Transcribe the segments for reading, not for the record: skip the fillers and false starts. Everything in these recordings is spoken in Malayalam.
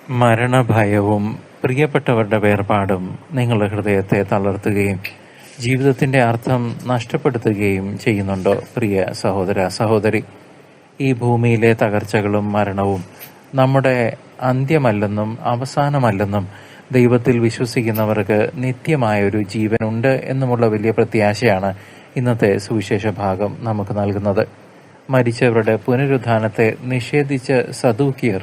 മരണഭയവും പ്രിയപ്പെട്ടവരുടെ വേർപാടും നിങ്ങളുടെ ഹൃദയത്തെ തളർത്തുകയും ജീവിതത്തിന്റെ അർത്ഥം നഷ്ടപ്പെടുത്തുകയും ചെയ്യുന്നുണ്ടോ പ്രിയ സഹോദര സഹോദരി? ഈ ഭൂമിയിലെ തകർച്ചകളും മരണവും നമ്മുടെ അന്ത്യമല്ലെന്നും അവസാനമല്ലെന്നും ദൈവത്തിൽ വിശ്വസിക്കുന്നവർക്ക് നിത്യമായൊരു ജീവനുണ്ട് എന്നുമുള്ള വലിയ പ്രത്യാശയാണ് ഇന്നത്തെ സുവിശേഷ ഭാഗം നമുക്ക് നൽകുന്നത്. മരിച്ചവരുടെ പുനരുത്ഥാനത്തെ നിഷേധിച്ച സദൂക്യർ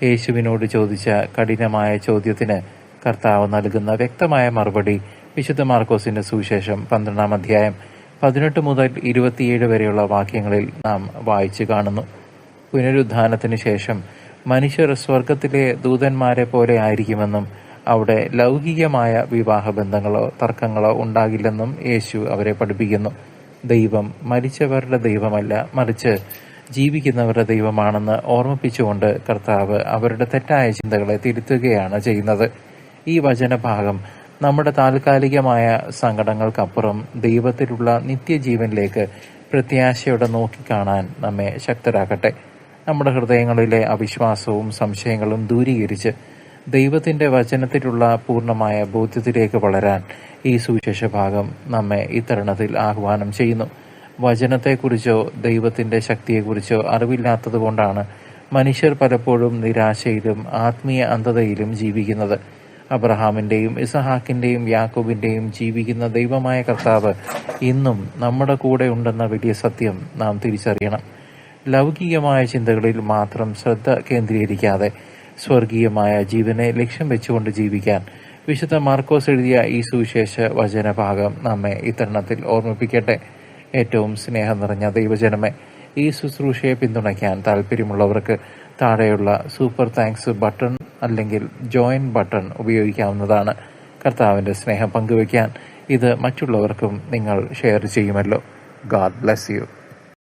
യേശുവിനോട് ചോദിച്ച കഠിനമായ ചോദ്യത്തിന് കർത്താവ് നൽകുന്ന വ്യക്തമായ മറുപടി വിശുദ്ധ മാർക്കോസിന്റെ സുവിശേഷം 12-ാം അധ്യായം 18 മുതൽ 27 വരെയുള്ള വാക്യങ്ങളിൽ നാം വായിച്ചു കാണുന്നു. പുനരുത്ഥാനത്തിന് ശേഷം മനുഷ്യർ സ്വർഗത്തിലെ ദൂതന്മാരെ പോലെ ആയിരിക്കുമെന്നും അവിടെ ലൗകികമായ വിവാഹബന്ധങ്ങളോ തർക്കങ്ങളോ ഉണ്ടാകില്ലെന്നും യേശു അവരെ പഠിപ്പിക്കുന്നു. ദൈവം മരിച്ചവരുടെ ദൈവമല്ല, മറിച്ച് ജീവിക്കുന്നവരുടെ ദൈവമാണെന്ന് ഓർമ്മിപ്പിച്ചുകൊണ്ട് കർത്താവ് അവരുടെ തെറ്റായ ചിന്തകളെ തിരുത്തുകയാണ് ചെയ്യുന്നത്. ഈ വചനഭാഗം നമ്മുടെ താൽക്കാലികമായ സങ്കടങ്ങൾക്കപ്പുറം ദൈവത്തിലുള്ള നിത്യജീവനിലേക്ക് പ്രത്യാശയോടെ നോക്കിക്കാണാൻ നമ്മെ ശക്തരാക്കട്ടെ. നമ്മുടെ ഹൃദയങ്ങളിലെ അവിശ്വാസവും സംശയങ്ങളും ദൂരീകരിച്ച് ദൈവത്തിന്റെ വചനത്തിലുള്ള പൂർണ്ണമായ ബോധ്യത്തിലേക്ക് വളരാൻ ഈ സുവിശേഷ ഭാഗം നമ്മെ ഇത്തരുണത്തിൽ ആഹ്വാനം ചെയ്യുന്നു. വചനത്തെക്കുറിച്ചോ ദൈവത്തിന്റെ ശക്തിയെക്കുറിച്ചോ അറിവില്ലാത്തതുകൊണ്ടാണ് മനുഷ്യർ പലപ്പോഴും നിരാശയിലും ആത്മീയ അന്ധതയിലും ജീവിക്കുന്നത്. അബ്രഹാമിന്റെയും ഇസഹാക്കിന്റെയും യാക്കോബിന്റെയും ജീവിക്കുന്ന ദൈവമായ കർത്താവ് ഇന്നും നമ്മുടെ കൂടെ ഉണ്ടെന്ന വലിയ സത്യം നാം തിരിച്ചറിയണം. ലൗകികമായ ചിന്തകളിൽ മാത്രം ശ്രദ്ധ കേന്ദ്രീകരിക്കാതെ സ്വർഗീയമായ ജീവനെ ലക്ഷ്യം വെച്ചുകൊണ്ട് ജീവിക്കാൻ വിശുദ്ധ മാർക്കോസ് എഴുതിയ ഈ സുവിശേഷ വചനഭാഗം നമ്മെ ഇത്തരുണത്തിൽ ഓർമ്മിപ്പിക്കട്ടെ. ഏറ്റവും സ്നേഹം നിറഞ്ഞ ദൈവജനമേ, ഈ ശുശ്രൂഷയെ പിന്തുണയ്ക്കാൻ താല്പര്യമുള്ളവർക്ക് താഴെയുള്ള സൂപ്പർ താങ്ക്സ് ബട്ടൺ അല്ലെങ്കിൽ ജോയിൻ ബട്ടൺ ഉപയോഗിക്കാവുന്നതാണ്. കർത്താവിന്റെ സ്നേഹം പങ്കുവയ്ക്കാൻ ഇത് മറ്റുള്ളവർക്കും നിങ്ങൾ ഷെയർ ചെയ്യുമല്ലോ. God bless you.